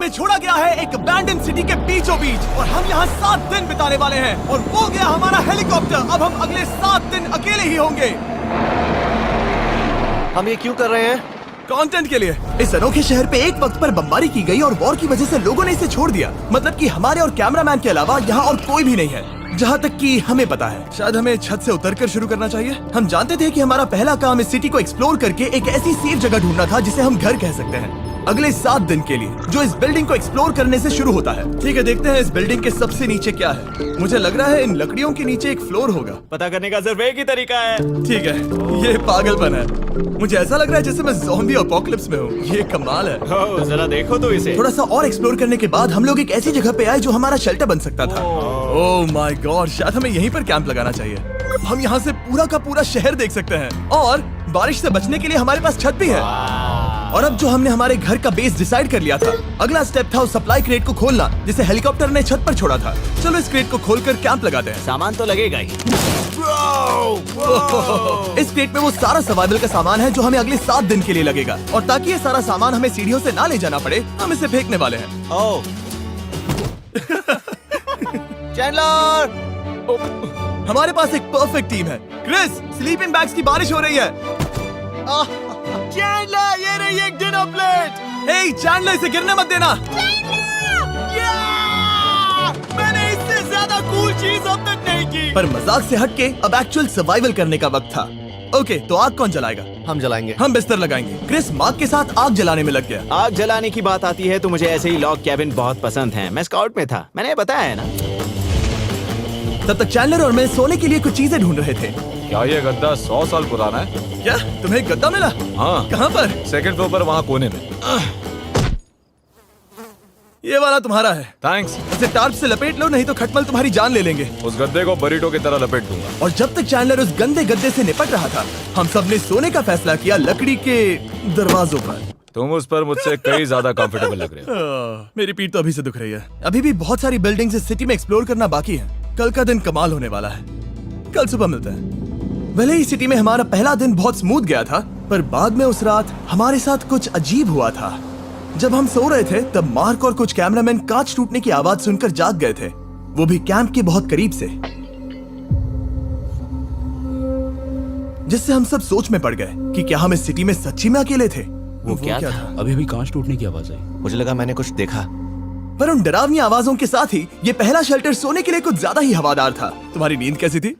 में छोड़ा गया है एक अबैंडन सिटी के बीचों बीच और हम यहाँ 7 दिन बिताने वाले हैं और वो गया हमारा हेलीकॉप्टर। अब हम अगले 7 दिन अकेले ही होंगे। हम ये क्यों कर रहे हैं? कंटेंट के लिए। इस अनोखे शहर पे एक वक्त पर बमबारी की गई और वॉर की वजह से लोगों ने इसे छोड़ दिया। मतलब कि हमारे और कैमरामैन के अलावा यहाँ और कोई भी नहीं है, जहाँ तक कि हमें पता है। शायद हमें छत से उतरकर शुरू करना चाहिए। हम जानते थे कि हमारा पहला काम इस सिटी को एक्सप्लोर करके एक ऐसी सेफ जगह ढूंढना था जिसे हम घर कह सकते हैं, अगले 7 दिन के लिए, जो इस बिल्डिंग को एक्सप्लोर करने से शुरू होता है। ठीक है, देखते हैं इस बिल्डिंग के सबसे नीचे क्या है। मुझे लग रहा है इन लकड़ियों के नीचे एक फ्लोर होगा। पता करने का सिर्फ एक ही तरीका है। ठीक है, ये पागलपन है। मुझे ऐसा लग रहा है जैसे मैं ज़ॉम्बी अपोकलिप्स में हूँ। ये कमाल है। ओह, जरा देखो तो इसे। थोड़ा सा और एक्सप्लोर करने के बाद हम लोग एक ऐसी जगह पे आए जो हमारा शेल्टर बन सकता था। ओह माय गॉड, शायद हमें यहीं पर कैंप लगाना चाहिए। हम यहाँ से पूरा का पूरा शहर देख सकते हैं और बारिश से बचने के लिए हमारे पास छत भी है। और अब जो हमने हमारे घर का बेस डिसाइड कर लिया था, अगला स्टेप था उस सप्लाई क्रेट को खोलना जिसे हेलीकॉप्टर ने छत पर छोड़ा था। चलो इस क्रेट को खोलकर कैंप लगाते हैं। सामान तो लगेगा ही। इस क्रेट में वो सारा सर्वाइवल का सामान है जो हमें अगले 7 दिन के लिए लगेगा। और ताकि ये सारा सामान हमें सीढ़ियों से ना ले जाना पड़े, हम इसे फेंकने वाले हैं। ओह, चैंडलर! हमारे पास एक परफेक्ट टीम है। क्रिस, स्लीपिंग बैग्स की बारिश हो रही है। चैंडलर, ये रही एक डिनर प्लेट। हे चैंडलर, इसे गिरने मत देना। मैंने इससे ज्यादा कूल चीज अब तक नहीं की। पर मजाक से हटके अब एक्चुअल सर्वाइवल करने का वक्त था। ओके, तो आग कौन जलाएगा? हम जलाएंगे। हम बिस्तर लगाएंगे। क्रिस मार्क के साथ आग जलाने में लग गया। आग जलाने की बात आती है तो मुझे ऐसे ही लॉग कैबिन बहुत पसंद हैं। मैं स्काउट में था, मैंने बताया है ना। तब तक चैंडलर और मैं सोने के लिए कुछ चीजें ढूंढ रहे थे। क्या ये गद्दा 100 साल पुराना है? क्या तुम्हें एक गद्दा मिला? हाँ। कहाँ पर? सेकंड फ्लोर पर, वहाँ कोने में। ये वाला तुम्हारा है। थैंक्स। इसे टार्प से लपेट लो, नहीं तो खटमल तुम्हारी जान ले लेंगे। उस गद्दे को बरीटो की तरह लपेट दूंगा। और जब तक चैंडलर उस गंदे गद्दे से निपट रहा था, हम सब ने सोने का फैसला किया लकड़ी के दरवाजों पर। तुम उस पर मुझसे कई ज्यादा कंफर्टेबल लग रहे हो। मेरी पीठ तो अभी से दुख रही है। अभी भी बहुत सारी बिल्डिंग्स इस सिटी में एक्सप्लोर करना बाकी है। कल का दिन कमाल होने वाला है। कल सुबह मिलते हैं। भले ही सिटी में हमारा पहला दिन बहुत स्मूथ गया था, पर बाद में उस रात हमारे साथ कुछ अजीब हुआ था। जब हम सो रहे थे तब मार्क और कुछ कैमरामैन कांच टूटने की आवाज सुनकर जाग गए थे, वो भी कैंप के बहुत करीब से, जिससे हम सब सोच में पड़ गए कि क्या हम इस सिटी में सच्ची में अकेले थे। वो क्या था? अभी अभी कांच टूटने की आवाज आई। मुझे लगा मैंने कुछ देखा। पर उन डरावनी आवाजों के साथ ही ये पहला शेल्टर सोने के लिए कुछ ज्यादा ही हवादार था। तुम्हारी नींद कैसी थी?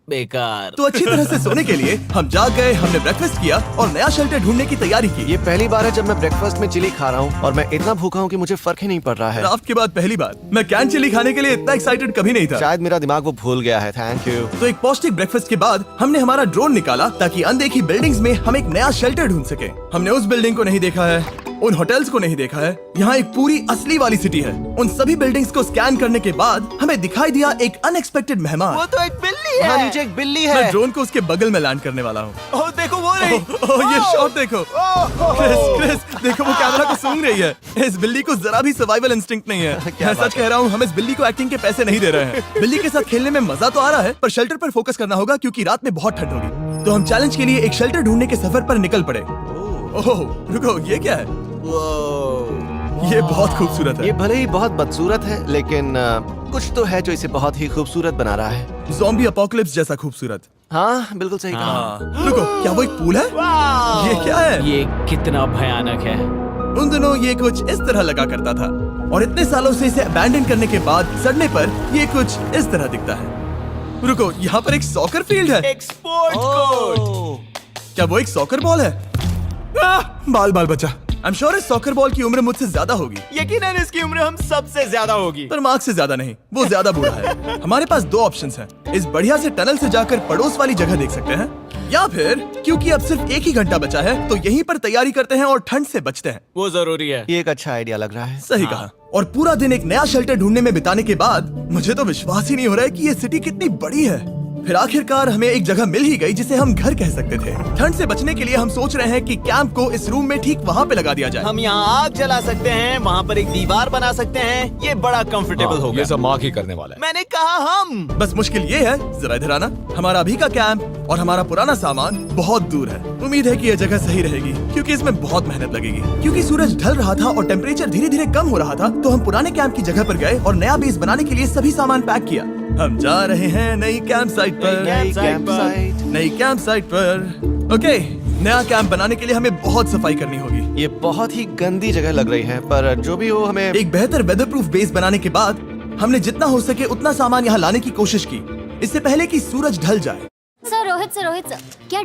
बेकार। तो अच्छी तरह से सोने के लिए हम जाग गए। हमने ब्रेकफास्ट किया और नया शेल्टर ढूंढने की तैयारी की। ये पहली बार है जब मैं ब्रेकफास्ट में चिली खा रहा हूँ और मैं इतना भूखा हूँ कि मुझे फर्क ही नहीं पड़ रहा है। राफ्ट के बाद पहली बार। मैं कैन चिली खाने के लिए इतना एक्साइटेड कभी नहीं था। शायद मेरा दिमाग वो भूल गया है। Thank you. तो एक पौष्टिक ब्रेकफास्ट के बाद हमने हमारा ड्रोन निकाला ताकि अनदेखी बिल्डिंग्स में हम एक नया शेल्टर ढूंढ सके। हमने उस बिल्डिंग को नहीं देखा है, उन होटल्स को नहीं देखा है। यहाँ एक पूरी असली वाली सिटी है। उन सभी बिल्डिंग्स को स्कैन करने के बाद हमें दिखाई दिया एक अनएक्सपेक्टेड मेहमान। वो तो एक बिल्ली वहाँ है। नीचे एक बिल्ली मैं है। ड्रोन को उसके बगल में लैंड करने वाला हूँ। ओह, देखो वो रही। ये शॉट देखो। क्रिस, देखो वो कैमरा को सूंघ रही है। इस बिल्ली को जरा भी सर्वाइवल इंस्टिंक्ट नहीं है। क्या मैं बात सच कह रहा हूँ, हम इस बिल्ली को एक्टिंग के पैसे नहीं दे रहे हैं। बिल्ली के साथ खेलने में मजा तो आ रहा है, पर शेल्टर पर फोकस करना होगा क्योंकि रात में बहुत ठंड होगी। तो हम चैलेंज के लिए एक शेल्टर ढूंढने के सफर पर निकल पड़े। ओह रुको, ये क्या है? ये बहुत खूबसूरत ये है। भले ही बहुत बदसूरत है, लेकिन कुछ तो है जो इसे बहुत ही खूबसूरत बना रहा है। ज़ॉम्बी अपोकलिप्स जैसा खूबसूरत। हाँ, बिल्कुल सही कहा। रुको, क्या वो एक पूल है? ये क्या है? ये कितना भयानक है। उन दिनों ये कुछ इस तरह लगा करता था और इतने सालों से इसे अबैंडन करने के बाद सड़ने पर ये कुछ इस तरह दिखता है। रुको, यहाँ पर एक सॉकर फील्ड है। एक स्पोर्ट्स कोर्ट। क्या वो एक सॉकर बॉल है? बाल बाल बचा। आई एम श्योर इस सॉकर बॉल की उम्र मुझसे ज्यादा होगी। यकीनन इसकी उम्र हम सबसे ज्यादा होगी। पर मार्क से ज्यादा नहीं, वो ज्यादा बूढ़ा है। हमारे पास 2 ऑप्शंस हैं। इस बढ़िया से टनल से जाकर पड़ोस वाली जगह देख सकते हैं, या फिर क्योंकि अब सिर्फ 1 ही घंटा बचा है तो यहीं पर तैयारी करते हैं और ठंड से बचते हैं। वो जरूरी है। ये एक अच्छा आइडिया लग रहा है। सही कहा। और पूरा दिन एक नया शेल्टर ढूंढने में बिताने के बाद मुझे तो विश्वास ही नहीं हो रहा है कि ये सिटी कितनी बड़ी है। फिर आखिरकार हमें एक जगह मिल ही गई जिसे हम घर कह सकते थे। ठंड से बचने के लिए हम सोच रहे हैं कि कैंप को इस रूम में ठीक वहाँ पे लगा दिया जाए। हम यहाँ आग जला सकते हैं, वहाँ पर एक दीवार बना सकते हैं। ये बड़ा कंफर्टेबल हाँ, होगा। ये सब मार्क ही करने वाला है। मैंने कहा हम। बस मुश्किल ये है, जरा इधर आना, हमारा अभी का कैंप और हमारा पुराना सामान बहुत दूर है। उम्मीद है कि यह जगह सही रहेगी क्योंकि इसमें बहुत मेहनत लगेगी। क्योंकि सूरज ढल रहा था और टेम्परेचर धीरे धीरे कम हो रहा था, तो हम पुराने कैंप की जगह पर गए और नया बेस बनाने के लिए सभी सामान पैक किया। हम जा रहे हैं नई कैंप साइट पर। कैंप साइट पर। नई कैंप साइट पर। ओके, नया कैंप बनाने के लिए हमें बहुत सफाई करनी होगी। ये बहुत ही गंदी जगह लग रही है, पर जो भी हो हमें एक बेहतर वेदर प्रूफ बेस बनाने के बाद हमने जितना हो सके उतना सामान यहाँ लाने की कोशिश की, इससे पहले कि सूरज ढल जाए। सर रोहित सर, क्या